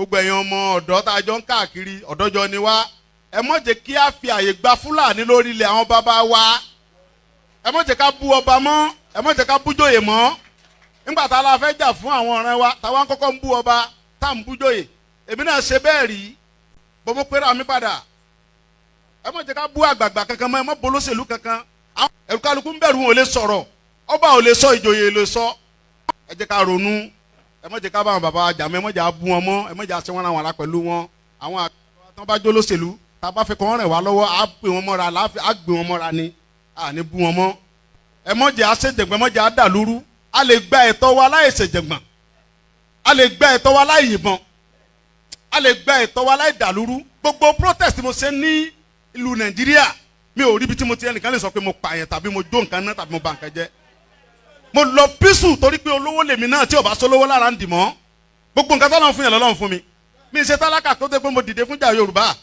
gbogbo ẹ̀yin ọmọ ọ̀dọ́ tá a jọ ń káàkiri ọ̀dọ́jọ́ ni wá ẹ má jẹ́ kí a fi àyè gba Fúlàní lórí ilẹ̀ àwọn bàbá wa ẹ má jẹ́ ká bú ọba mọ́ ẹ má jẹ́ ká bú jòyè mọ́ nígbà tá a la fẹ́ jà fún àwọn ọ̀rẹ́ wa táwa ń kọ́kọ́ ń bú ọba tá à ń bú jòyè èmi náà ṣe bẹ́ẹ̀ rí bọ́mọ pẹ́rẹ́ àmì padà ẹ má jẹ́ ká bú àgbààgbà kankan mọ́ ẹ má bolóṣèlú kankan ẹ̀rù kálukú ń bẹ̀rù wọn ò lè sọ̀rọ̀ ọba ò lè sọ ìjòyè lè sọ ẹ jẹ́ ká ronú ẹ má jẹ́ ká bá àwọn bàbá jà mọ́ ẹ má jẹ́ bú wọn mọ́ ẹ má jẹ́ àṣẹ wọn àwọn ará pẹ̀lú wọn àwọn àgbà tó bá jó lóṣèlú tá a bá fẹ́ kọ́ wọn rẹ̀ wá lọ́wọ́ á gbé wọn mọ́ra á gbé wọn mọ́ra ni à ní bú wọn mọ́ ẹ má jẹ́ àṣejẹ̀gbọ́n ẹ má jẹ́ àdàlúrú a lè gba ẹ̀tọ́ wa láì ṣèjẹ̀gbọ́n a lè gba ẹ̀tọ́ wa láì yìnbọn a lè gba ẹ̀tọ́ wa láì dàlúrú gbogbo protest mo ṣe ní ìlú Nàìjíríà mi ò rí ibi tí mo ti ẹnìkan lè sọ pé mo pààyàn tàbí mo jó nǹkan náà tàbí mo bà nǹkan jẹ́ mo lọ písù torí pé olówó lèmi náà tí ò bá sólówó lára ń dì mọ́ gbogbo nǹkan tọ́lọ́run fún yẹn lọ́lọ́run fún mi mi ṣe tálákà tó dé pé mo dìde fún jà Yorùbá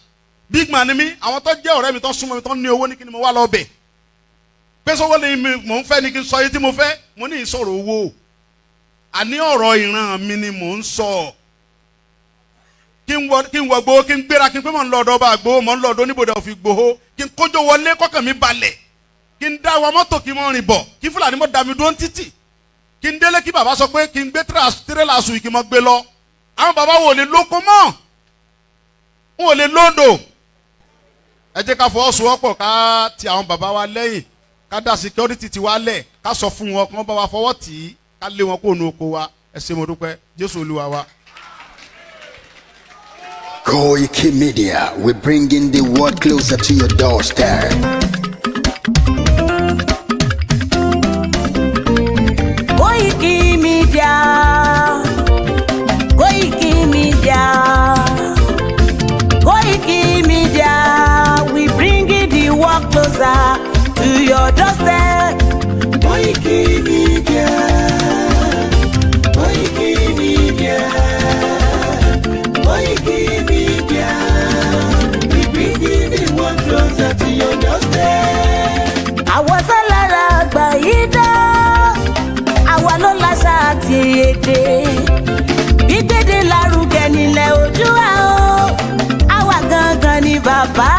big man ni mi àwọn tó jẹ́ ọ̀rẹ́ mi tó súnmọ́ mi tó ní owó ní kí ni mo wá lọ bẹ̀ pé sọ́wọ́ ni mò ń fẹ́ ni kí n sọ yìí tí mo fẹ́ mo ní ìsọ̀rọ̀ owó àní ọ̀rọ̀ ìran mi ni mò ń sọ kí n wọ gbowó kí n gbéra kí n pé mò ń lọ ọ̀dọ̀ ọba àgbowó mò ń lọ ọ̀dọ̀ oníbodè òfin gbowó kí n kójó wọlé kọ́kàn mi balẹ̀ kí n dá wa mọ́tò kí n mọ́ rìn bọ̀ kí Fúlàní mọ́ da mi dúró ń títì kí n délé kí bàbá sọ pé kí n gbé tírélà sùn kí n mọ́ gbé lọ àwọn bàbá wo lè lóko mọ́ wọn ò lè lódò ẹ jẹ́ ká fọwọ́sowọ́pọ̀ ká ti àwọn bàbá wa lẹ́yìn ká dá security ti wá lẹ̀ ká sọ fún wọn kí wọ́n bá wa fọwọ́ tì í ká lé wọn kó nu oko wa ẹ ṣé mo dúpẹ́ Jésù Olúwa wa. Koiki Media, we're bringing the world closer to your doorstep. Koiki Media, Koiki Media, Koiki Media, we bringing the world closer to your doorstep. Koiki Media, Koiki Media, Koiki Media, we bringing the world closer to your doorstep. Àwọn sálára àgbà yìí dá, àwa ló láṣà àti èdè. Gbígbédè lárugẹ nílẹ̀ Oòduà o, àwa gangan ni bàbá.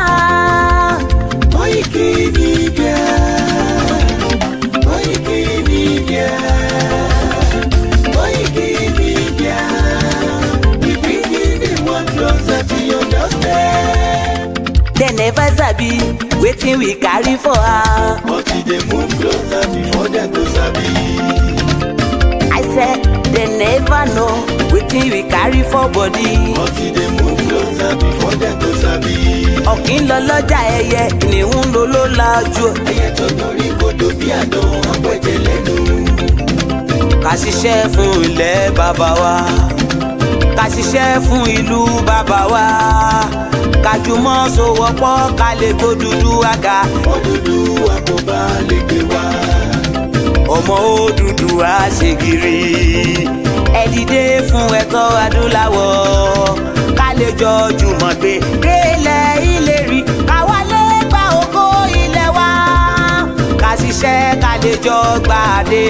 Koiki Media, Koiki Media, Koiki Media, we bringing the world closer to your doorstep. They never sabi wetin we carry for her, but they move closer before them go sabi. I said they never know wetin we carry for body, but they move closer before them go sabi. Ọ̀kín lọ lọ́jà ẹyẹ kìnìún ló ló lajú. Ẹyẹ tó dorí kodò bí àdán ọ̀pẹ̀jẹ̀ lẹ́nu. Ká ṣiṣẹ́ fún ilẹ̀ bàbá wa, ká ṣiṣẹ́ fún ìlú bàbá wa, ká jùmọ̀ sowọ́pọ̀ ká lè gbó Odùduwà. Odùduwà kò bá lè gbé wa. Ọmọ Odùduwà ṣe gírí. Ẹ dìde fún ẹ̀tọ́ adúláwọ̀, ká lè jọ jùmọ̀ gbé délẹ̀ ìlérí, ká wálé gba ògo ilẹ̀ wa. Ká ṣiṣẹ́ ká lè jọ gbàdé,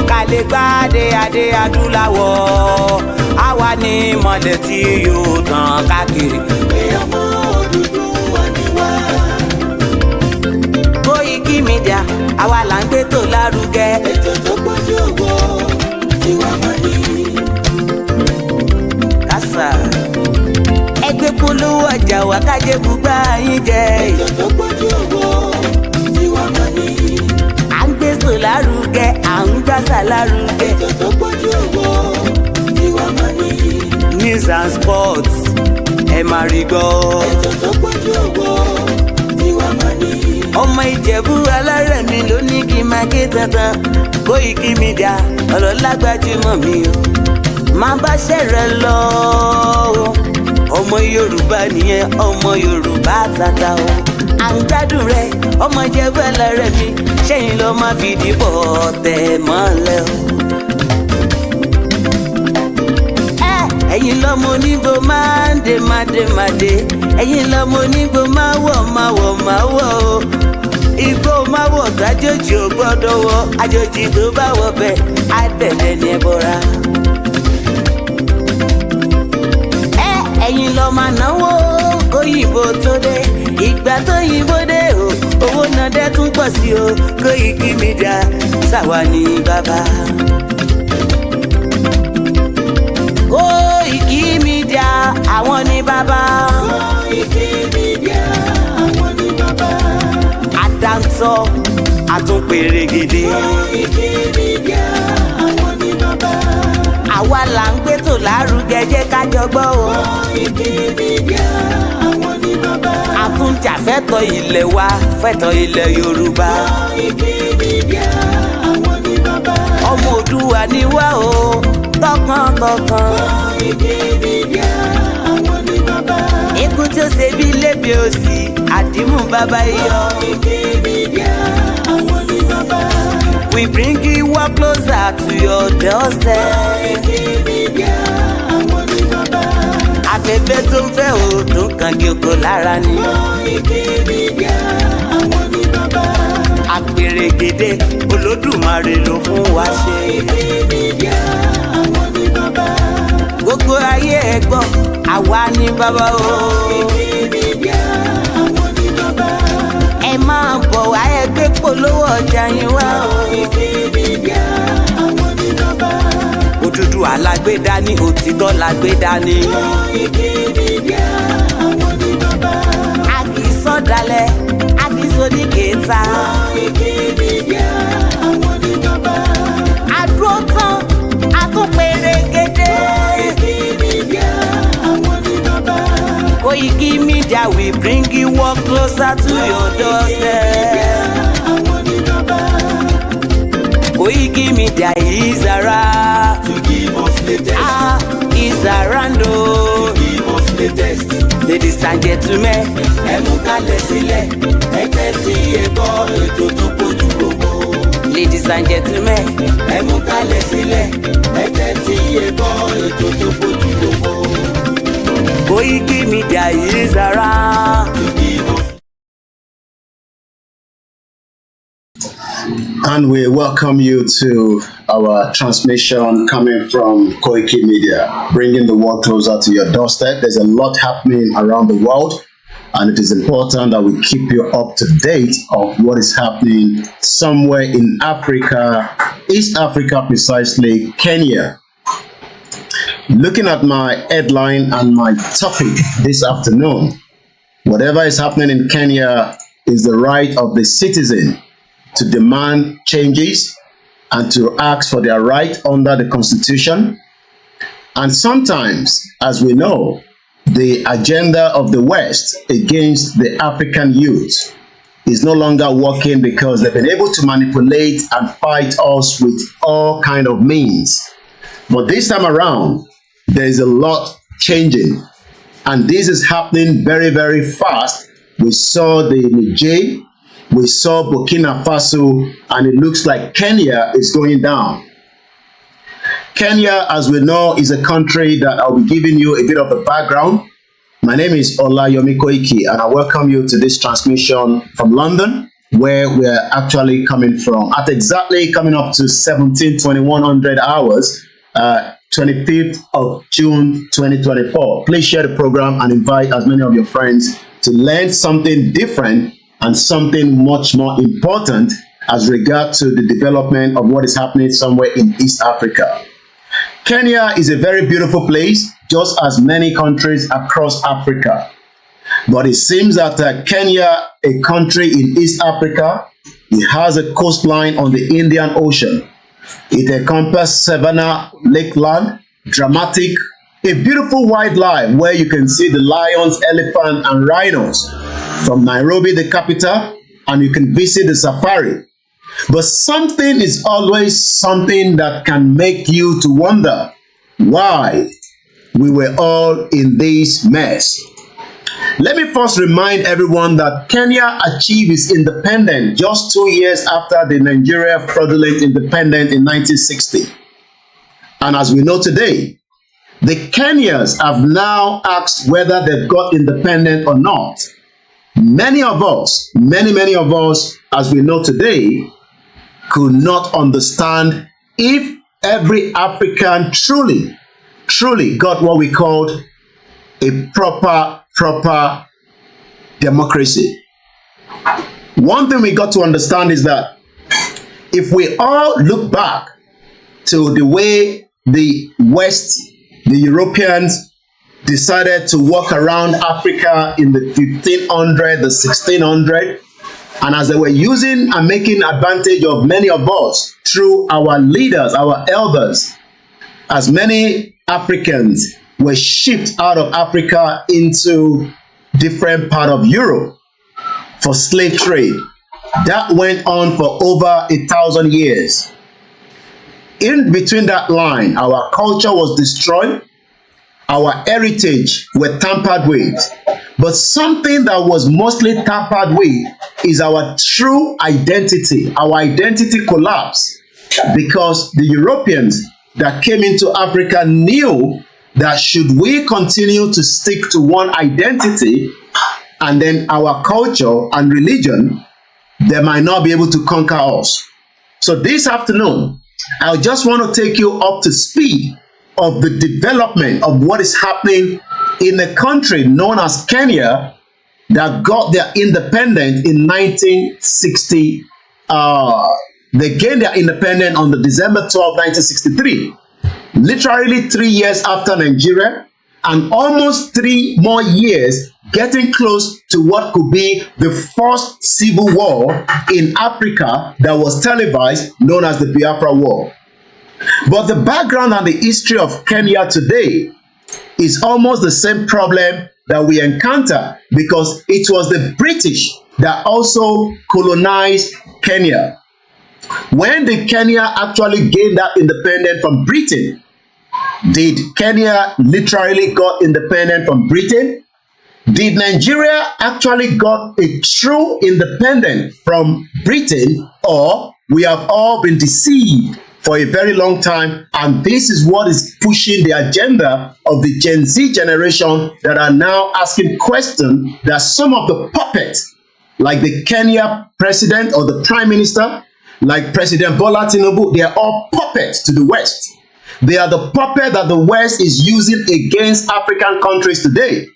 ká lè gbàdé adé adúláwọ̀. Àwa ni mọ̀lẹ̀ tí yóò tàn káàkiri. Ọmọ Odùduwà ni wá. Koiki Media, àwa là ń gbé tó lárugẹ. Ètò tó pọ̀jù owó tí wàá mọ̀ ní. Kásá ẹgbẹ́ polówó ọjà wà kájé bùgbà yín jẹ. Ètò tó pọ̀jù owó tí wàá mọ̀ ní. À ń gbé tó lárugẹ, à ń gbàsà lárugẹ. Ètò tó pọ̀jù owó tí wàá mọ̀ ní. News and sports ẹ máa rí gbọ́. Ètò tó pọ̀jù owó tí wàá mọ̀ ní. Ọmọ Ìjẹ̀bú alárẹ̀ mi ló ní kí n máa ké tantan. Koiki Media ọ̀rọ̀ lágbájúmọ̀ mi o, máa bá ṣẹ̀rẹ̀ lọ o. Ọmọ Yorùbá nìyẹn, ọmọ Yorùbá tata o. À ń gbádùn rẹ ọmọ Ìjẹ̀bú alárẹ̀ mi, ṣẹ́yìn ló máa fi dìbò tẹ̀ mọ́lẹ̀ o. Ẹ̀yin lọ́mọ onígbò máa ń dé mádémádé, ẹ̀yin lọ́mọ onígbò máa wọ̀ o. Igbó máa wọ̀ tájòjì ò gbọ́dọ̀ wọ̀, àjòjì tó bá wọ̀ bẹ́ẹ̀ á tẹ̀lé ní ẹbọra. lọ máa náwó kóyìnbó tó dé ìgbà tó yìnbó dé o owó náà dẹ́ tún pọ̀ sí o Koiki Media ṣàwa ní bàbá. Koiki Media àwọn ní bàbá. Koiki Media àwọn ní bàbá. Àdáńtọ́ àtúnpèrègèdè. Koiki Media àwọn ní bàbá. Àwa là ń gbé tò lárugẹ jẹ́ ká jọ gbọ́ o. Koiki Media àwọn ní bàbá. Àtúnjà fẹ́tọ̀ ilẹ̀ wa fẹ́tọ̀ ilẹ̀ Yorùbá. Koiki Media àwọn ní bàbá. Ọmọ Oòduà ni wá o tọkàntọkàn. Koiki Media àwọn ní bàbá. Ikú tí ó ṣe bí lébi òsì àdìmú bàbá iyọ̀. Koiki Media àwọn ní bàbá. We bring you work closer to your doorstep. Koiki Media àwọn ní bàbá. Afẹ́fẹ́ tó ń fẹ́ òòtún kan kí oko lára ni. Koiki Media àwọn ní bàbá. Àpèrègèdè Olódùmarè ló fún wa ṣe. Koiki Media àwọn ní bàbá. Gbogbo ayé ẹ gbọ́ àwa ní bàbá o. Koiki Media àwọn ní bàbá. Ẹ máa bọ̀ wá ẹ gbé polówó ọjà yín wá o. Koiki Media àwọn ní bàbá. Odùduwà la gbé dání òtítọ́ la gbé dání. Koiki Media àwọn ní bàbá. A kì í sọ̀dálẹ̀ a kì í sọ̀ní kẹta. Koiki Media àwọn ní bàbá. Àdúró tán a tún pèrègèdè. Koiki Media àwọn ní bàbá. Koiki Media we bring you work closer to your doorstep. Àwọn ní bàbá. Koiki Media is around to give us latest. Is around to give us latest. Ladies and gentlemen, ẹ mú kalẹ̀ sílẹ̀, ẹ tẹ́tí ẹ gbọ́ ètò tó kojú gbogbo. Ladies and gentlemen, ẹ mú kalẹ̀ sílẹ̀, ẹ tẹ́tí ẹ gbọ́ ètò tó kojú gbogbo. Koiki Media is around to give us. And we welcome you to our transmission coming from Koiki Media, bringing the world closer to your doorstep. There's a lot happening around the world, and it is important that we keep you up to date of what is happening somewhere in Africa, East Africa precisely, Kenya. Looking at my headline and my topic this afternoon, whatever is happening in Kenya is the right of the citizen to demand changes and to ask for their right under the Constitution. And sometimes, as we know, the agenda of the West against the African youth is no longer working because they've been able to manipulate and fight us with all kind of means. But this time around, there is a lot changing, and this is happening very, very fast. We saw the Niger, we saw Burkina Faso, and it looks like Kenya is going down. Kenya, as we know, is a country that I'll be giving you a bit of the background. My name is Olayomi Koiki, and I welcome you to this transmission from London, where we're actually coming from at exactly coming up to 2100 hours, 25th of June 2024. Please share the program and invite as many of your friends to learn something different and something much more important as regard to the development of what is happening somewhere in East Africa. Kenya is a very beautiful place, just as many countries across Africa. But it seems that Kenya, a country in East Africa, it has a coastline on the Indian Ocean. It encompasses savanna, lakeland, dramatic, a beautiful wildlife where you can see the lions, elephant, and rhinos from Nairobi, the capital, and you can visit the safari. But something is always something that can make you to wonder why we were all in this mess. Let me first remind everyone that Kenya achieved its independence just 2 years after the Nigeria fraudulent independence in 1960. And as we know today, the Kenyans have now asked whether they've got independent or not. Many of us, many of us, as we know today, could not understand if every African truly got what we called a proper democracy. One thing we got to understand is that if we all look back to the way the West, the Europeans, decided to walk around Africa in the 1500, the 1600, and as they were using and making advantage of many of us through our leaders, our elders, as many Africans were shipped out of Africa into different part of Europe for slave trade. That went on for over 1,000 years. In between that line, our culture was destroyed, our heritage were tampered with. But something that was mostly tampered with is our true identity. Our identity collapsed because the Europeans that came into Africa knew that should we continue to stick to one identity and then our culture and religion, they might not be able to conquer us. So this afternoon, I just want to take you up to speed of the development of what is happening in a country known as Kenya that got their independence in 1960. They gained their independence on the December 12, 1963. Literally 3 years after Nigeria, and almost 3 more years getting close to what could be the first civil war in Africa that was televised, known as the Biafra War. But the background and the history of Kenya today is almost the same problem that we encounter, because it was the British that also colonized Kenya. When did Kenya actually gain that independence from Britain? Did Kenya literally got independent from Britain? Did Nigeria actually got a true independence from Britain, or we have all been deceived for a very long time, and this is what is pushing the agenda of the Gen Z generation that are now asking questions that some of the puppets, like the Kenya president or the prime minister, like President Bola Tinubu, they are all puppets to the West. They are the puppet that the West is using against African countries today.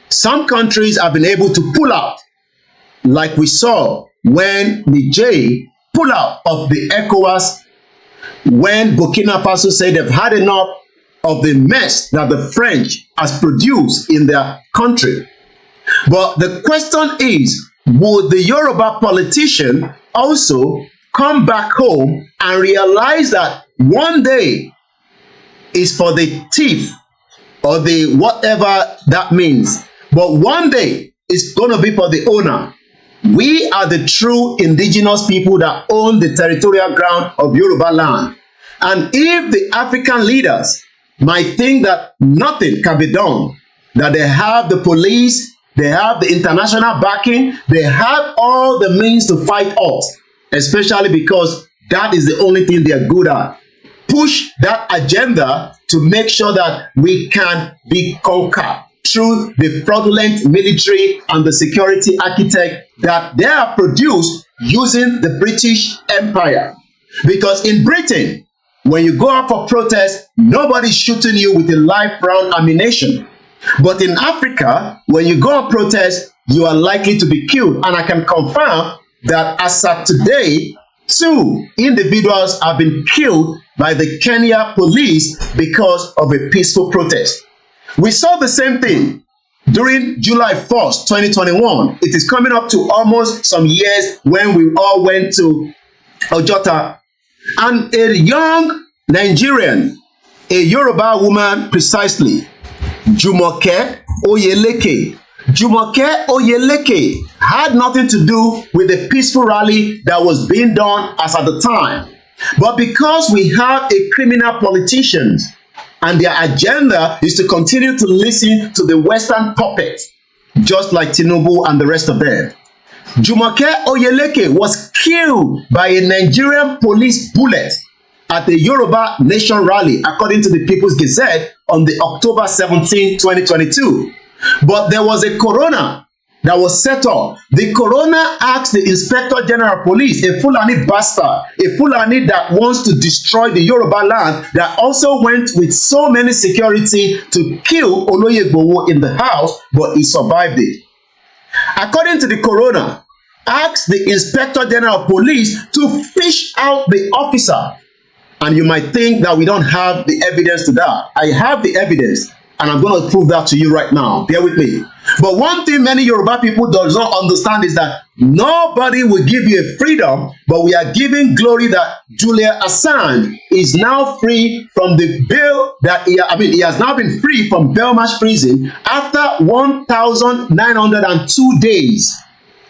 Some countries have been able to pull out, like we saw when Niger pulled out of the ECOWAS, when Burkina Faso said they've had enough of the mess that the French has produced in their country. But the question is, would the Yoruba politician also come back home and realize that one day is for the thief or the whatever that means, but one day is going to be for the owner? We are the true indigenous people that own the territorial ground of Yoruba land. And if the African leaders might think that nothing can be done, that they have the police, they have the international backing, they have all the means to fight us, especially because that is the only thing they are good at. Push that agenda to make sure that we can be conquered through the fraudulent military and the security architect that they have produced using the British Empire. Because in Britain, when you go out for protest, nobody's shooting you with a live round ammunition. But in Africa, when you go on protest, you are likely to be killed. And I can confirm that as of today, 2 individuals have been killed by the Kenya police because of a peaceful protest. We saw the same thing during July 1st, 2021. It is coming up to almost some years when we all went to Ojota, and a young Nigerian, a Yoruba woman precisely, Jumoke Oyeleke. Jumoke Oyeleke had nothing to do with the peaceful rally that was being done as at the time. But because we have a criminal politicians and their agenda is to continue to listen to the Western puppets, just like Tinubu and the rest of them, Jumoke Oyeleke was killed by a Nigerian police bullet at the Yoruba Nation rally, according to the People's Gazette, on the October 17, 2022. But there was a coroner that was set up. The coroner asked the Inspector General of Police, a Fulani bastard, a Fulani that wants to destroy the Yoruba land, that also went with so many security to kill Oloyegbowo in the house, but he survived it. According to the coroner, asked the Inspector General of Police to fish out the officer. And you might think that we don't have the evidence to that. I have the evidence, and I'm going to prove that to you right now. Bear with me. But one thing many Yoruba people do not understand is that nobody will give you a freedom, but we are giving glory that Julian Assange is now free from the bail that he has now been free from Belmarsh prison after 1,902 days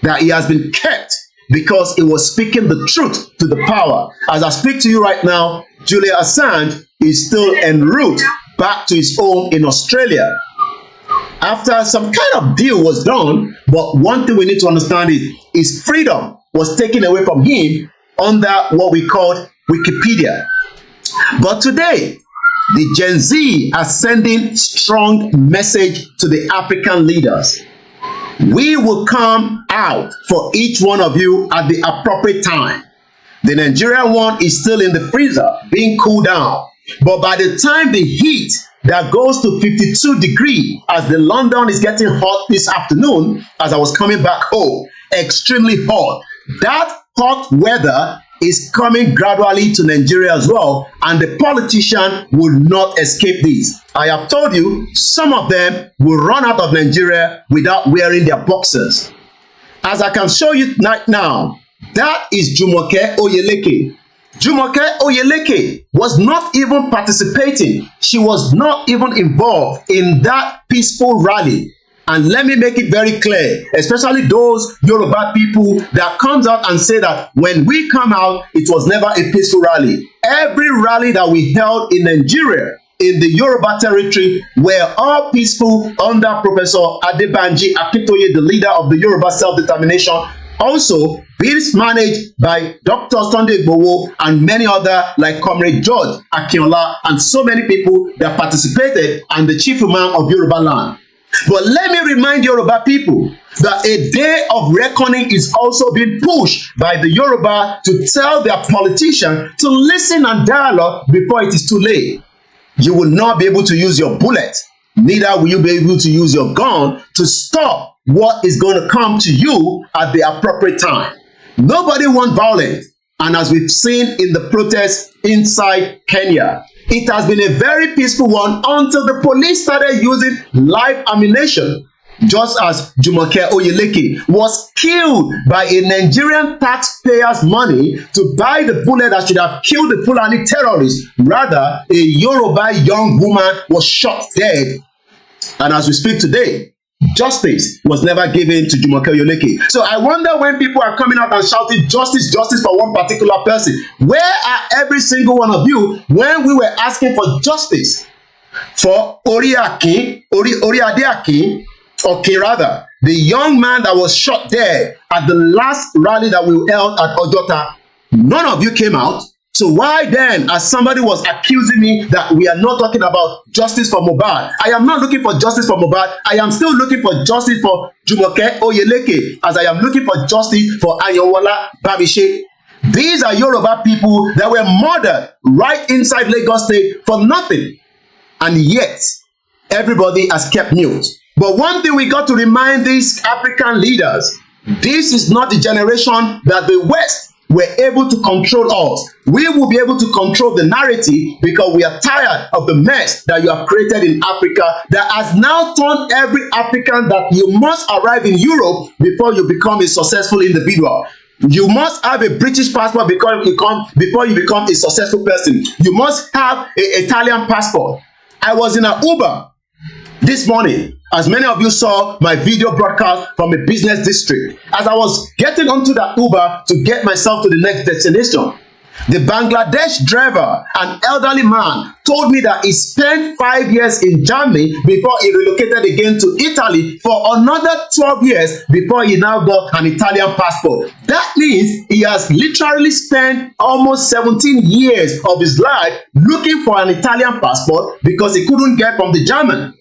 that he has been kept because he was speaking the truth to the power. As I speak to you right now, Julian Assange is still en route back to his home in Australia. After some kind of deal was done, but one thing we need to understand is his freedom was taken away from him under what we call Wikipedia. But today, the Gen Z are sending strong message to the African leaders. We will come out for each one of you at the appropriate time. The Nigerian one is still in the freezer being cooled down. But by the time the heat that goes to 52 degrees, as the London is getting hot this afternoon, as I was coming back home, extremely hot. That hot weather is coming gradually to Nigeria as well, and the politician will not escape this. I have told you, some of them will run out of Nigeria without wearing their boxers. As I can show you right now, that is Jumoke Oyeleke. Jumoke Oyeleke was not even participating. She was not even involved in that peaceful rally. And let me make it very clear, especially those Yoruba people that comes out and say that when we come out, it was never a peaceful rally. Every rally that we held in Nigeria, in the Yoruba territory, were all peaceful under Professor ADEBANJI Akintoye, the leader of the Yoruba self-determination. Also, bills managed by Dr. Sunday Igboho and many other like Comrade George Akinola and so many people that participated and the chief imam of Yoruba land. But let me remind Yoruba people that a day of reckoning is also being pushed by the Yoruba to tell their politicians to listen and dialogue before it is too late. You will not be able to use your bullet, neither will you be able to use your gun to stop what is going to come to you at the appropriate time. Nobody wants violence, and as we've seen in the protests inside Kenya, it has been a very peaceful one until the police started using live ammunition, just as Jumoke Oyeleke was killed by a Nigerian taxpayer's money to buy the bullet that should have killed the Fulani terrorists. Rather, a Yoruba young woman was shot dead. And as we speak today, justice was never given to Jumoke Oyeleke. So I wonder when people are coming out and shouting justice, justice for one particular person, where are every single one of you when we were asking for justice for Oriade Akin, the young man that was shot dead at the last rally that we held at Ojota? None of you came out. So why then, as somebody was accusing me that we are not talking about justice for Mohbad? I am not looking for justice for Mohbad. I am still looking for justice for Jumoke Oyeleke, as I am looking for justice for Ayonwola Bamise. These are Yoruba people that were murdered right inside Lagos State for nothing. And yet, everybody has kept mute. But one thing we got to remind these African leaders, this is not the generation that the West were able to control us. We will be able to control the narrative because we are tired of the mess that you have created in Africa that has now turned every African that you must arrive in Europe before you become a successful individual. You must have a British passport before you become a successful person. You must have an Italian passport. I was in an Uber this morning. As many of you saw my video broadcast from a business district, as I was getting onto that Uber to get myself to the next destination, the Bangladesh driver, an elderly man, told me that he spent 5 years in Germany before he relocated again to Italy for another 12 years before he now got an Italian passport. That means he has literally spent almost 17 years of his life looking for an Italian passport because he couldn't get from the German.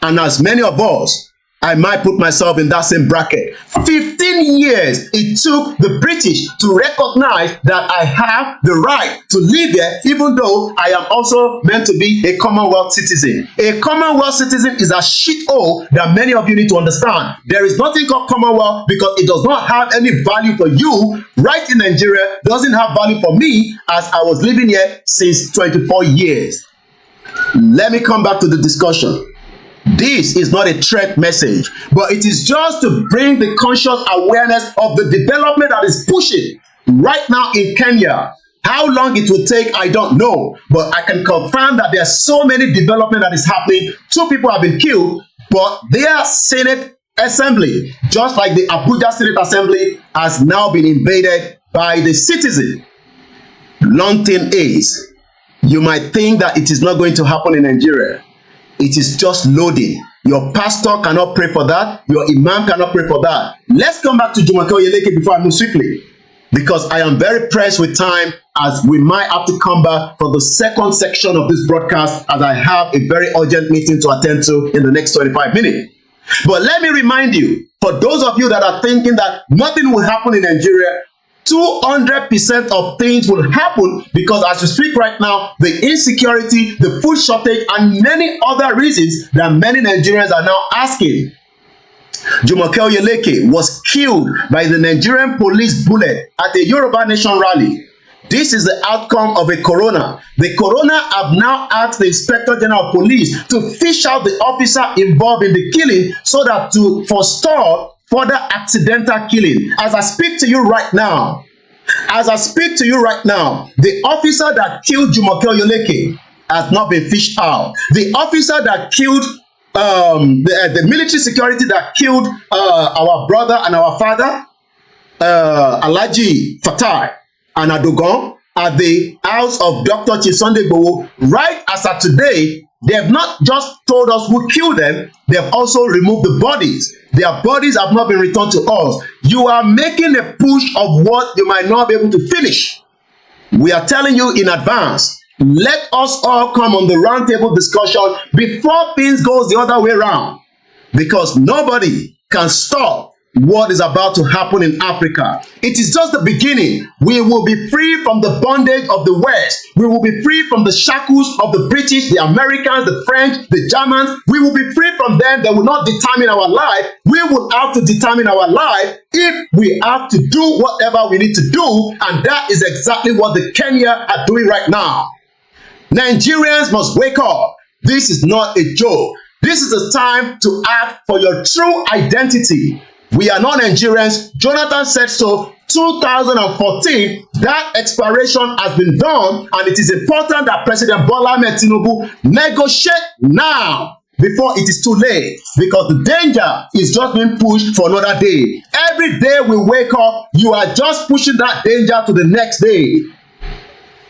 And as many of us, I might put myself in that same bracket. 15 years it took the British to recognize that I have the right to live here, even though I am also meant to be a Commonwealth citizen. A Commonwealth citizen is a shithole that many of you need to understand. There is nothing called Commonwealth because it does not have any value for you right in Nigeria, doesn't have value for me as I was living here since 24 years. Let me come back to the discussion. This is not a threat message, but it is just to bring the conscious awareness of the development that is pushing right now in Kenya. How long it will take, I don't know, but I can confirm that there are so many development that is happening. 2 people have been killed, but their Senate Assembly, just like the Abuja Senate Assembly, has now been invaded by the citizen. Long thing is, you might think that it is not going to happen in Nigeria. It is just loading. Your pastor cannot pray for that. Your imam cannot pray for that. Let's come back to Jumoke Oyeleke before I move swiftly, because I am very pressed with time, as we might have to come back for the second section of this broadcast, as I have a very urgent meeting to attend to in the next 25 minutes. But let me remind you, for those of you that are thinking that nothing will happen in Nigeria, 200% of things will happen, because as we speak right now, the insecurity, the food shortage, and many other reasons that many Nigerians are now asking. Jumoke Oyeleke was killed by the Nigerian police bullet at a Yoruba Nation rally. This is the outcome of a coroner. The coroner have now asked the Inspector General of Police to fish out the officer involved in the killing so that to forestall further accidental killing. As I speak to you right now, the officer that killed Jumoke Oyeleke has not been fished out. The officer that killed the military security that killed our brother and our father, Alhaji Fatai and Adogon, at the house of Dr. Sunday Igboho, right as of today, they have not just told us who killed them, they have also removed the bodies. Their bodies have not been returned to us. You are making a push of what you might not be able to finish. We are telling you in advance, let us all come on the roundtable discussion before things goes the other way around, because nobody can stop what is about to happen in Africa. It is just the beginning. We will be free from the bondage of the West. We will be free from the shackles of the British, the Americans, the French, the Germans. We will be free from them. They will not determine our life. We will have to determine our life if we have to do whatever we need to do, and that is exactly what the Kenya are doing right now. Nigerians must wake up. This is not a joke. This is the time to act for your true identity. We are not Nigerians. Jonathan said so. 2014, that expiration has been done, and it is important that President Bola Ahmed Tinubu negotiate now before it is too late, because the danger is just being pushed for another day. Every day we wake up, you are just pushing that danger to the next day.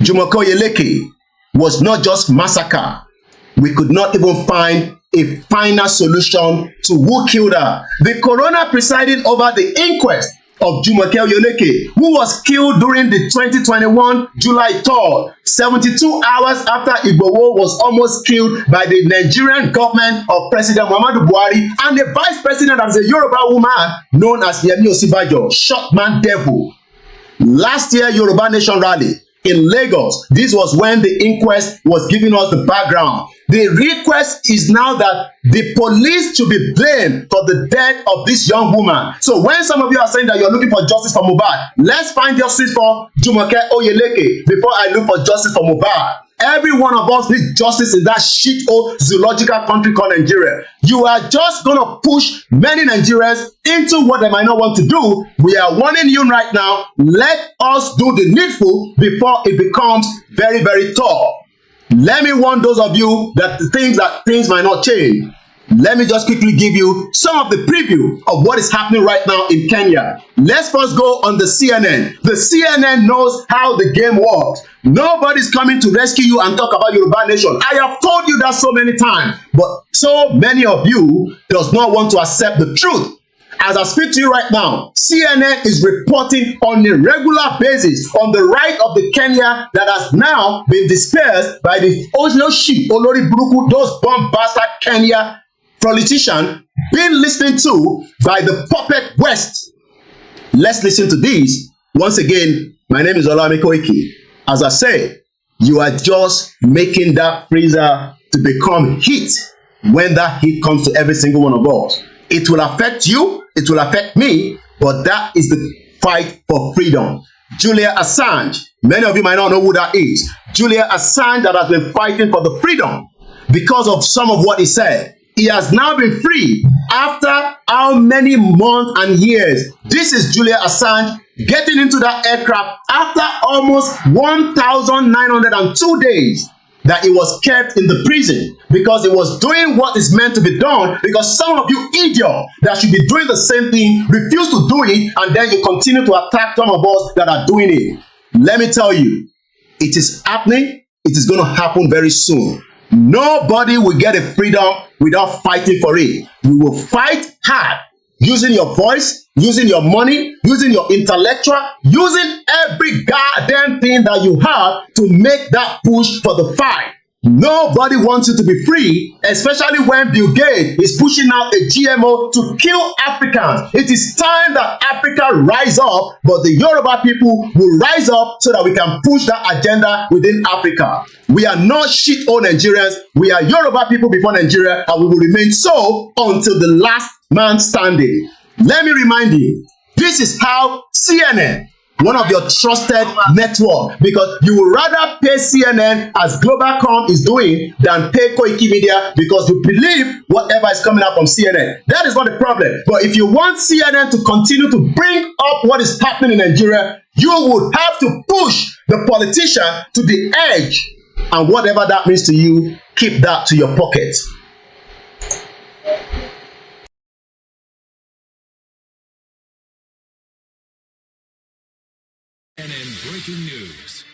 Jumoke Oyeleke was not just massacre. We could not even find a final solution to who killed her. The coroner presiding over the inquest of Jumoke Oyeleke, who was killed during the 2021 July 3rd, 72 hours after Igboho was almost killed by the Nigerian government of President Muhammadu Buhari and the vice president as a Yoruba woman known as Yemi Osinbajo, Shotman Devil. Last year, Yoruba Nation rally in Lagos, this was when the inquest was giving us the background. The request is now that the police should be blamed for the death of this young woman. So when some of you are saying that you're looking for justice for Mohbad, let's find justice for Jumoke Oyeleke before I look for justice for Mohbad. Every one of us needs justice in that shit-hole zoological country called Nigeria. You are just going to push many Nigerians into what they might not want to do. We are warning you right now. Let us do the needful before it becomes very, very tough. Let me warn those of you that things might not change. Let me just quickly give you some of the preview of what is happening right now in Kenya. Let's first go on the CNN. The CNN knows how the game works. Nobody's coming to rescue you and talk about Yoruba Nation. I have told you that so many times, but so many of you does not want to accept the truth. As I speak to you right now, CNN is reporting on a regular basis on the right of the Kenya that has now been dispersed by the Olori Buruku, those bomb bastard Kenya politicians being listened to by the puppet West. Let's listen to these. Once again, my name is Oluwole Koiki. As I say, you are just making that freezer to become heat when that heat comes to every single one of us. It will affect you, it will affect me, but that is the fight for freedom. Julian Assange, many of you might not know who that is. Julian Assange that has been fighting for the freedom because of some of what he said. He has now been free after how many months and years? This is Julian Assange getting into that aircraft after almost 1,902 days that he was kept in the prison because he was doing what is meant to be done, because some of you idiots that should be doing the same thing refuse to do it, and then you continue to attack some of us that are doing it. Let me tell you, it is happening. It is going to happen very soon. Nobody will get a freedom without fighting for it. We will fight hard, using your voice, using your money, using your intellectual, using every goddamn thing that you have to make that push for the fight. Nobody wants you to be free, especially when Bill Gates is pushing out a GMO to kill Africans. It is time that Africa rise up, but the Yoruba people will rise up so that we can push that agenda within Africa. We are not shit-hole Nigerians. We are Yoruba people before Nigeria, and we will remain so until the last man standing. Let me remind you, this is how CNN, one of your trusted network, because you would rather pay CNN as Globalcom is doing than pay Koiki Media because you believe whatever is coming out from CNN. That is not the problem. But if you want CNN to continue to bring up what is happening in Nigeria, you would have to push the politician to the edge. And whatever that means to you, keep that to your pocket. Breaking news.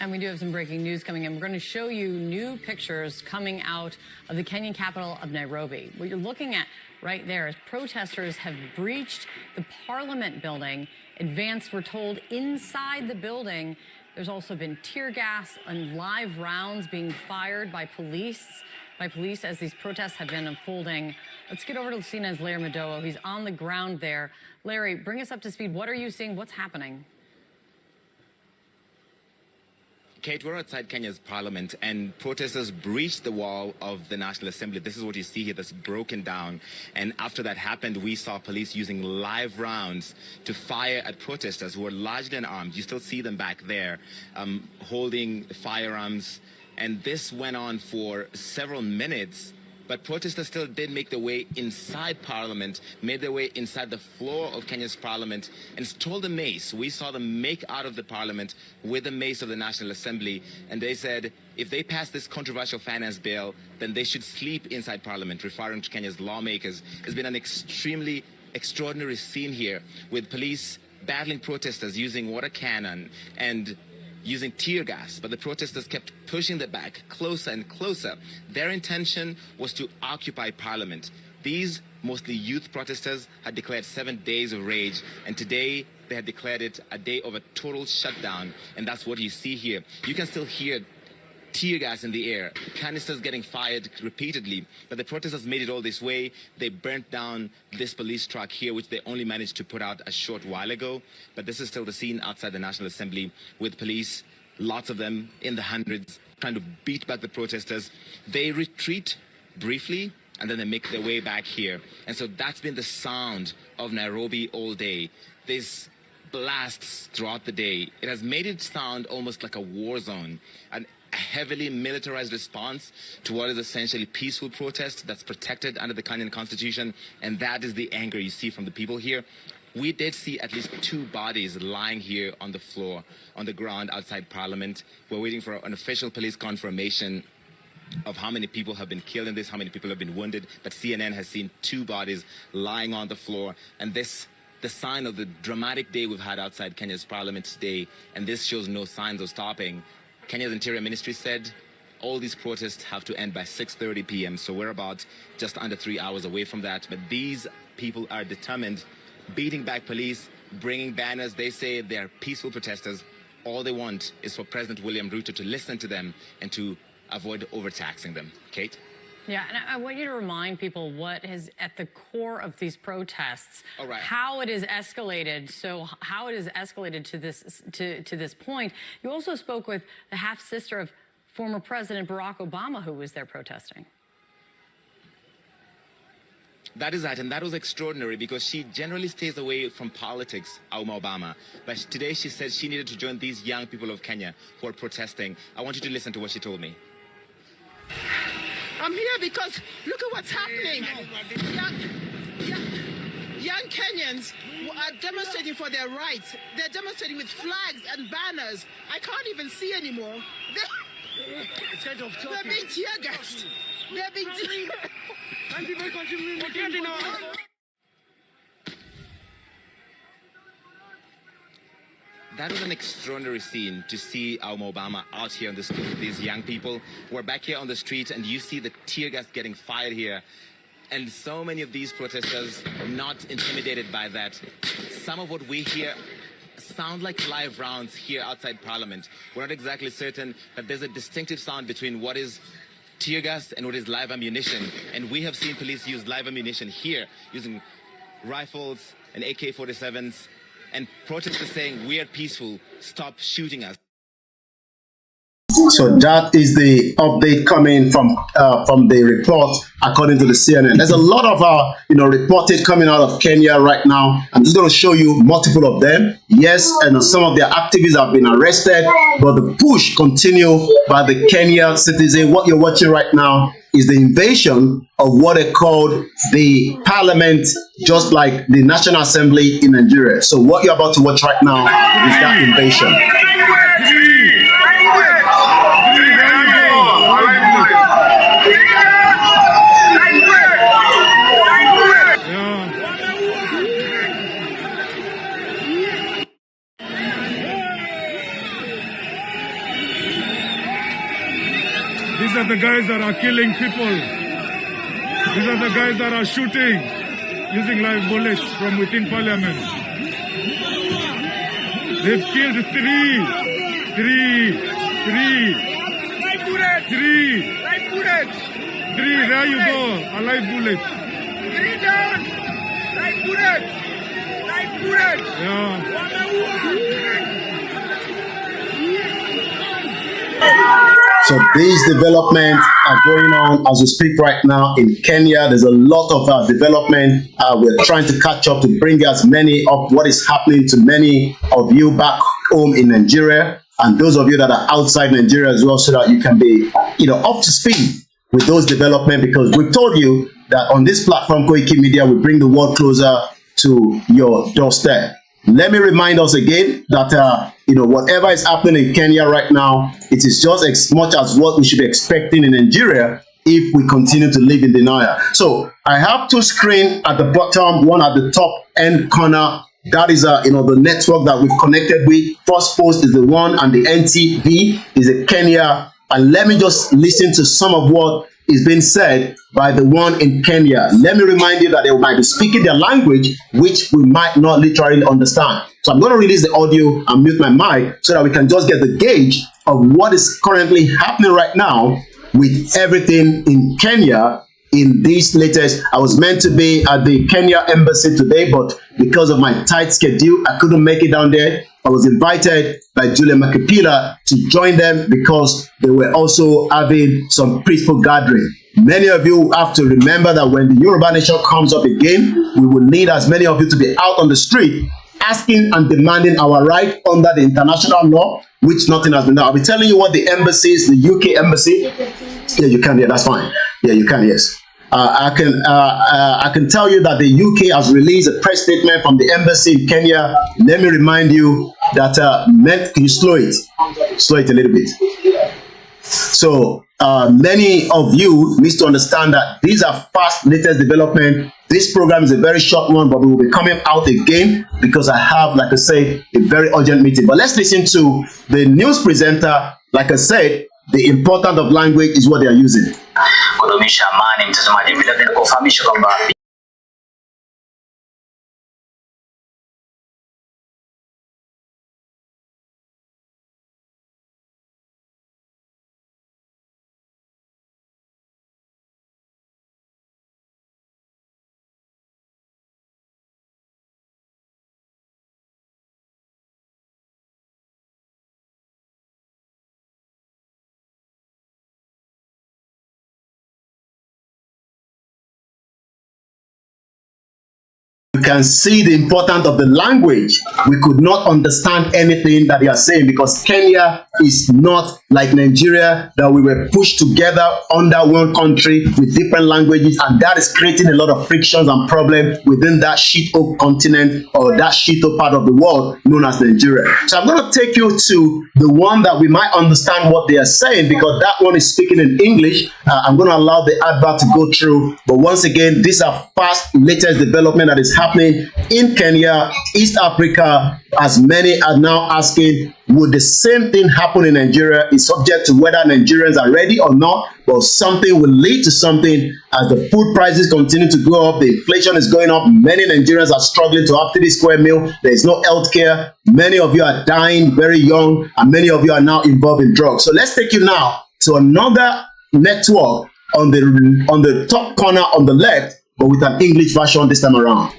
And we do have some breaking news coming in. We're going to show you new pictures coming out of the Kenyan capital of Nairobi. What you're looking at right there is protesters have breached the Parliament building. Advanced, we're told, inside the building. There's also been tear gas and live rounds being fired by police as these protests have been unfolding. Let's get over to CNN's Larry Madowo. He's on the ground there. Larry, bring us up to speed. What are you seeing? What's happening? Kate, we're outside Kenya's parliament, and protesters breached the wall of the National Assembly. This is what you see here, that's broken down. And after that happened, we saw police using live rounds to fire at protesters who were largely unarmed. You still see them back there holding firearms. And this went on for several minutes. But protesters still did make their way inside Parliament, made their way inside the floor of Kenya's Parliament, and stole the mace. We saw them make out of the Parliament with the mace of the National Assembly. And they said if they pass this controversial finance bill, then they should sleep inside Parliament, referring to Kenya's lawmakers. It's been an extremely extraordinary scene here, with police battling protesters using water cannon and using tear gas, but the protesters kept pushing them back closer and closer. Their intention was to occupy Parliament. These mostly youth protesters had declared 7 days of rage, and today they had declared it a day of a total shutdown, and that's what you see here. You can still hear tear gas in the air, canisters getting fired repeatedly, but the protesters made it all this way. They burnt down this police truck here, which they only managed to put out a short while ago. But this is still the scene outside the National Assembly, with police, lots of them in the hundreds, trying to beat back the protesters. They retreat briefly, and then they make their way back here. And so that's been the sound of Nairobi all day. There's blasts throughout the day. It has made it sound almost like a war zone, and a heavily militarized response to what is essentially peaceful protest that's protected under the Kenyan Constitution, and that is the anger you see from the people here. We did see at least 2 bodies lying here on the floor, on the ground outside Parliament. We're waiting for an official police confirmation of how many people have been killed in this, how many people have been wounded, but CNN has seen 2 bodies lying on the floor, and this the sign of the dramatic day we've had outside Kenya's Parliament today, and this shows no signs of stopping. Kenya's Interior Ministry said all these protests have to end by 6:30 p.m. So we're about just under 3 hours away from that. But these people are determined, beating back police, bringing banners. They say they're peaceful protesters. All they want is for President William Ruto to listen to them and to avoid overtaxing them. Kate? Yeah, and I want you to remind people what is at the core of these protests, how it is escalated. So how it is escalated to this point. You also spoke with the half-sister of former President Barack Obama, who was there protesting. That is that, and that was extraordinary because she generally stays away from politics, Obama. But today she said she needed to join these young people of Kenya who are protesting. I want you to listen to what she told me. I'm here because look at what's happening. Young Kenyans are demonstrating for their rights. They're demonstrating with flags and banners. I can't even see anymore. They're being tear gassed. They're being tear gassed. That was an extraordinary scene to see Obama out here on the street with these young people. We're back here on the street and you see the tear gas getting fired here. And so many of these protesters not intimidated by that. Some of what we hear sound like live rounds here outside Parliament. We're not exactly certain, but there's a distinctive sound between what is tear gas and what is live ammunition. And we have seen police use live ammunition here, using rifles and AK-47s. And protesters saying, we are peaceful, stop shooting us. So that is the update coming from the report, according to the CNN. There's a lot of reported coming out of Kenya right now. I'm just going to show you multiple of them. Yes, and some of their activists have been arrested, but the push continues by the Kenyan citizen. What you're watching right now is the invasion of what they called the parliament, just like the National Assembly in Nigeria. So what you're about to watch right now is that invasion. These are the guys that are killing people. These are the guys that are shooting using live bullets from within parliament. They've killed three. There you go, a live bullet. 3 down, live bullet. Yeah. So these developments are going on as we speak right now in Kenya. There's a lot of development. We're trying to catch up to bring as many of what is happening to many of you back home in Nigeria, and those of you that are outside Nigeria as well, so that you can be, up to speed with those developments. Because we've told you that on this platform, Koiki Media, we bring the world closer to your doorstep. Let me remind us again that whatever is happening in Kenya right now, it is just as much as what we should be expecting in Nigeria if we continue to live in denial. So I have two screens at the bottom, one at the top end corner. That is the network that we've connected with. First Post is the one, and the NTV is a Kenya. And let me just listen to some of what is being said by the one in Kenya. Let me remind you that they might be speaking their language, which we might not literally understand. So I'm going to release the audio and mute my mic so that we can just get the gauge of what is currently happening right now with everything in Kenya. In this latest, I was meant to be at the Kenya embassy today, but because of my tight schedule, I couldn't make it down there. I was invited by Julia Makipila to join them because they were also having some peaceful gathering. Many of you have to remember that when the Yoruba nation comes up again, we will need as many of you to be out on the street asking and demanding our right under the international law, which nothing has been done. I'll be telling you what the embassy is, the UK embassy. Yeah, you can. Yeah, that's fine. Yeah, you can. Yes. I can tell you that the UK has released a press statement from the embassy in Kenya. Let me remind you that can you slow it a little bit? So many of you need to understand that these are fast, latest development. This program is a very short one, but we will be coming out again because I have, like I say, a very urgent meeting. But let's listen to the news presenter. Like I said, the importance of language is what they are using. Kudumisha amani, mtazamaji, vile vile kufahamisha kwamba You can see the importance of the language. We could not understand anything that they are saying because Kenya is not like Nigeria, that we were pushed together under one country with different languages, and that is creating a lot of frictions and problems within that shito continent or that shito part of the world known as Nigeria. So I'm going to take you to the one that we might understand what they are saying, because that one is speaking in English. I'm going to allow the advert to go through, but once again, these are fast, latest development that is happening in Kenya, East Africa, as many are now asking, would the same thing happen in Nigeria? It's subject to whether Nigerians are ready or not, but something will lead to something as the food prices continue to go up, the inflation is going up, many Nigerians are struggling to have 3 square meal, there is no health care, many of you are dying very young, and many of you are now involved in drugs. So let's take you now to another network on the top corner on the left, but with an English version this time around.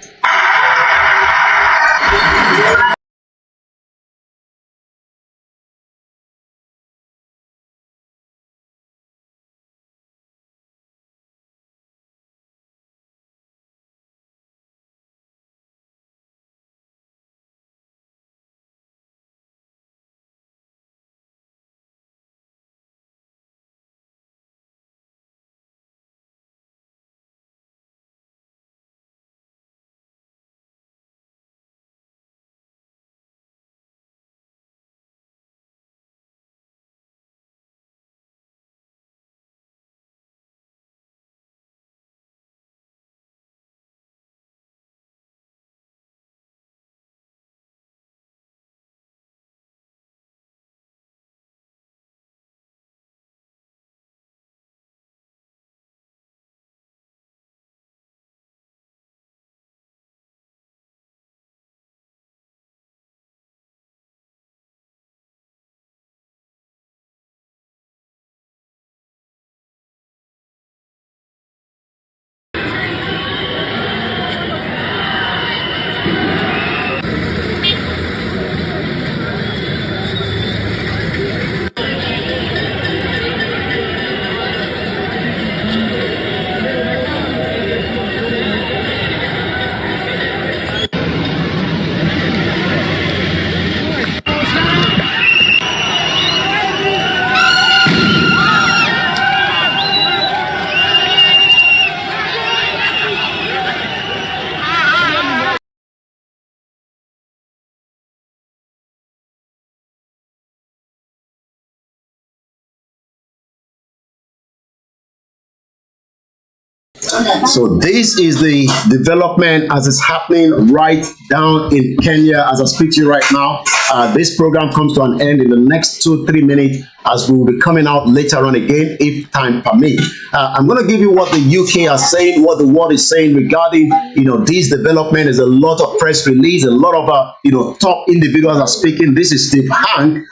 So this is the development as it's happening right down in Kenya as I speak to you right now. This program comes to an end in the next 2-3 minutes, as we will be coming out later on again if time permits. I'm going to give you what the UK are saying, what the world is saying regarding this development. There's a lot of press release, a lot of top individuals are speaking. This is Steve Hank,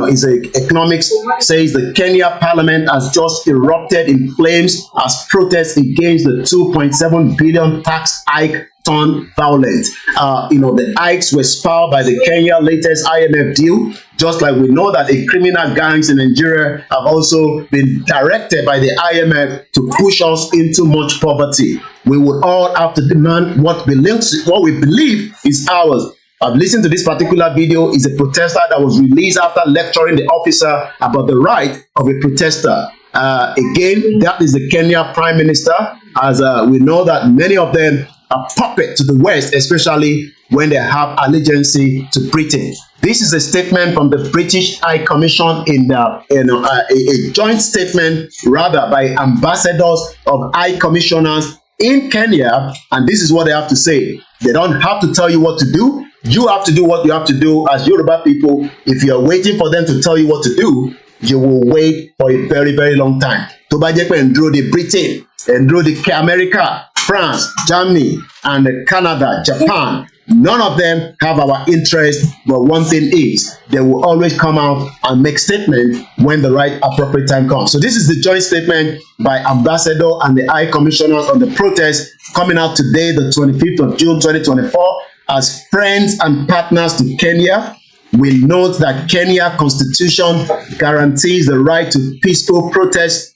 is economics, says the Kenya Parliament has just erupted in flames as protests against the 2.7 billion tax hike turned violent. The hikes were spurred by the Kenya latest IMF deal, just like we know that the criminal gangs in Nigeria have also been directed by the IMF to push us into much poverty. We would all have to demand what we believe is ours. I've listened to this particular video. Is a protester that was released after lecturing the officer about the right of a protester. Again, that is the Kenya Prime Minister, as we know that many of them are puppet to the West, especially when they have allegiance to Britain. This is a statement from the British High Commission in a joint statement, rather, by ambassadors of High Commissioners in Kenya, and this is what they have to say. They don't have to tell you what to do. You have to do what you have to do as Yoruba people. If you are waiting for them to tell you what to do, you will wait for a very, very long time. Tó bá jẹ́ pé ń dúró de Britain, ń dúró de America, France, Germany, and Canada, Japan, none of them have our interest, but one thing is, they will always come out and make statements when the right appropriate time comes. So this is the joint statement by Ambassador and the High Commissioner on the protest coming out today, the 25th of June, 2024. As friends and partners to Kenya, we note that Kenya Constitution guarantees the right to peaceful protest.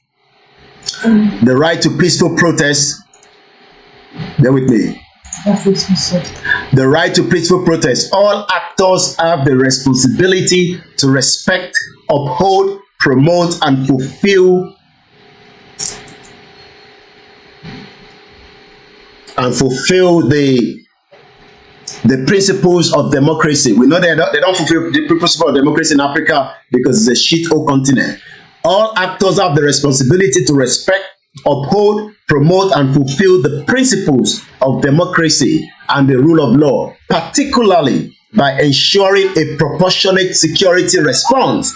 The right to peaceful protest. Bear with me. The right to peaceful protest. All actors have the responsibility to respect, uphold, promote, and fulfill the principles of democracy. We know they don't fulfill the principles of democracy in Africa because it's a shithole continent. All actors have the responsibility to respect, uphold, promote, and fulfill the principles of democracy and the rule of law, particularly by ensuring a proportionate security response.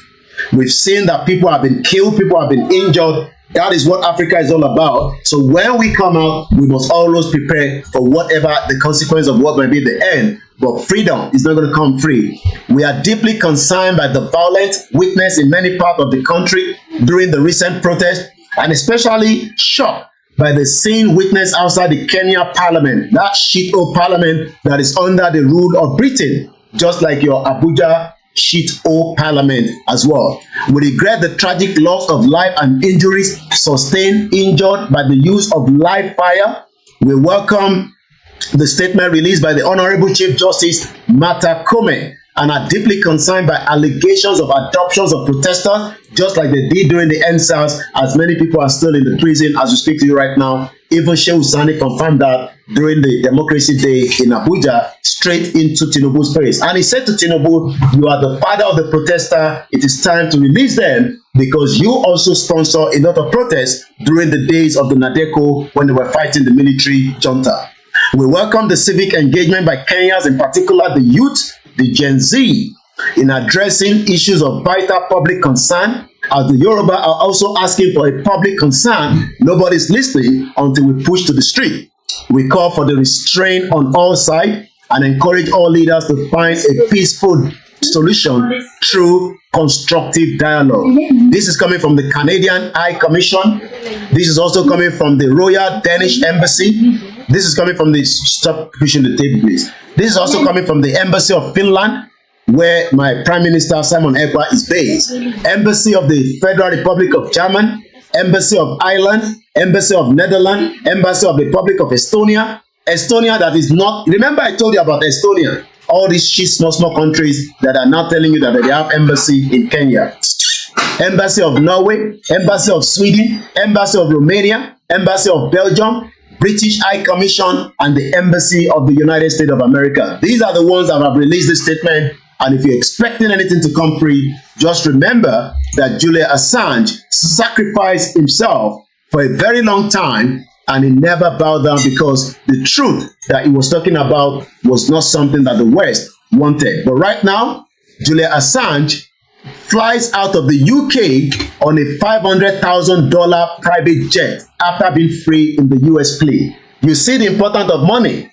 We've seen that people have been killed, people have been injured. That is what Africa is all about. So when we come out, we must always prepare for whatever the consequence of what might be the end. But freedom is not going to come free. We are deeply concerned by the violence witnessed in many parts of the country during the recent protest, and especially shocked by the scene witnessed outside the Kenya parliament, that shithole parliament that is under the rule of Britain, just like your Abuja shithole parliament as well. We regret the tragic loss of life and injuries sustained, injured by the use of live fire. We welcome the statement released by the Honorable Chief Justice Martha Koome and are deeply concerned by allegations of adoptions of protesters, just like they did during the EndSARS, as many people are still in the prison as we speak to you right now. Even Shehu Sani confirmed that during the Democracy Day in Abuja, straight into Tinubu's face. And he said to Tinubu, you are the father of the protester. It is time to release them because you also sponsor a lot of protests during the days of the Nadeko when they were fighting the military junta. We welcome the civic engagement by Kenyans, in particular the youth, the Gen Z, in addressing issues of vital public concern. As the Yoruba are also asking for a public concern, nobody's listening until we push to the street. We call for the restraint on all sides and encourage all leaders to find a peaceful solution through constructive dialogue. This is coming from the Canadian High Commission. This is also coming from the Royal Danish Embassy. This is coming from the, stop pushing the table please. This is also coming from the Embassy of Finland, where my Prime Minister Simon Ekpa is based. Embassy of the Federal Republic of Germany, Embassy of Ireland, Embassy of Netherlands, Embassy of the Republic of Estonia. Estonia that is not, remember I told you about Estonia, all these small countries that are now telling you that they have embassy in Kenya. Embassy of Norway, Embassy of Sweden, Embassy of Romania, Embassy of Belgium, British High Commission, and the Embassy of the United States of America. These are the ones that have released this statement. And if you're expecting anything to come free, just remember that Julian Assange sacrificed himself for a very long time and he never bowed down because the truth that he was talking about was not something that the West wanted. But right now, Julian Assange flies out of the UK on a $500,000 private jet after being free in the US plane. You see the importance of money.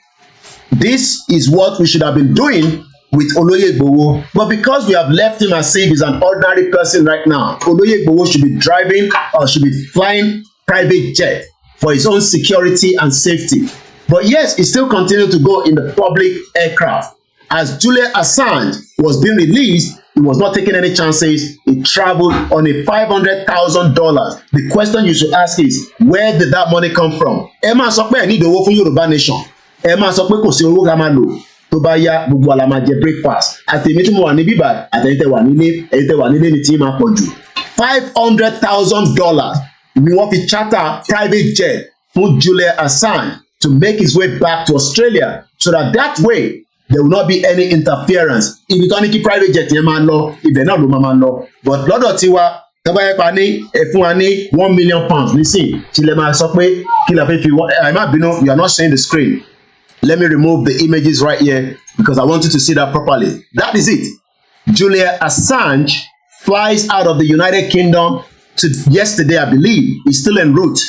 This is what we should have been doing with Oluwole, but because we have left him as if he's an ordinary person right now, Oluwole should be driving or should be flying private jet for his own security and safety. But yes, he still continued to go in the public aircraft. As Julian Assange was being released, he was not taking any chances. He traveled on a $500,000. The question you should ask is, where did that money come from? Ẹ máa sọ pé ẹ ní ìdòwò fún Yorùbá nation. Ẹ máa sọ pé kò sí owó ká máa lò. Tó bá yá gbogbo àlà máa jẹ breakfast. Àtẹ̀mí tí mo wà ní bíbà àtẹ̀yìntẹ̀ wà nílé ẹ̀yìntẹ̀ wà nílé ní tí máa pọ̀ jù. $500,000 ni wọ́n fi charter private jet fún Julian Assange to make his way back to Australia so that way there will not be any interference. Ibi tó ní kí private jet yẹn máa lọ, ibẹ̀ náà ló máa lọ. But lọ́dọ̀ tiwa, tó bá yẹ pa ní ẹ fún wa ní £1 million nísìn, tí lè máa sọ pé kí la fẹ́ fi ẹ má bínú, you are not seeing the screen. Let me remove the images right here because I want you to see that properly. That is it. Julian Assange flies out of the United Kingdom to yesterday, I believe. He's still en route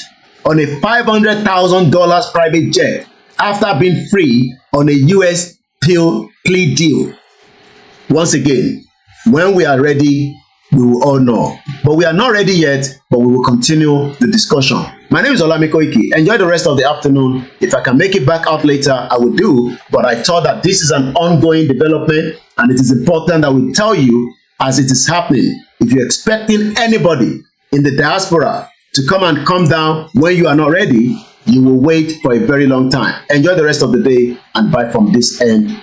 on a $500,000 private jet after being free on a US plea deal. Once again, when we are ready, we will all know. But we are not ready yet, but we will continue the discussion. My name is Akintoye. Enjoy the rest of the afternoon. If I can make it back out later, I will do. But I thought that this is an ongoing development and it is important that we tell you as it is happening. If you're expecting anybody in the diaspora to come down when you are not ready, you will wait for a very long time. Enjoy the rest of the day and bye from this end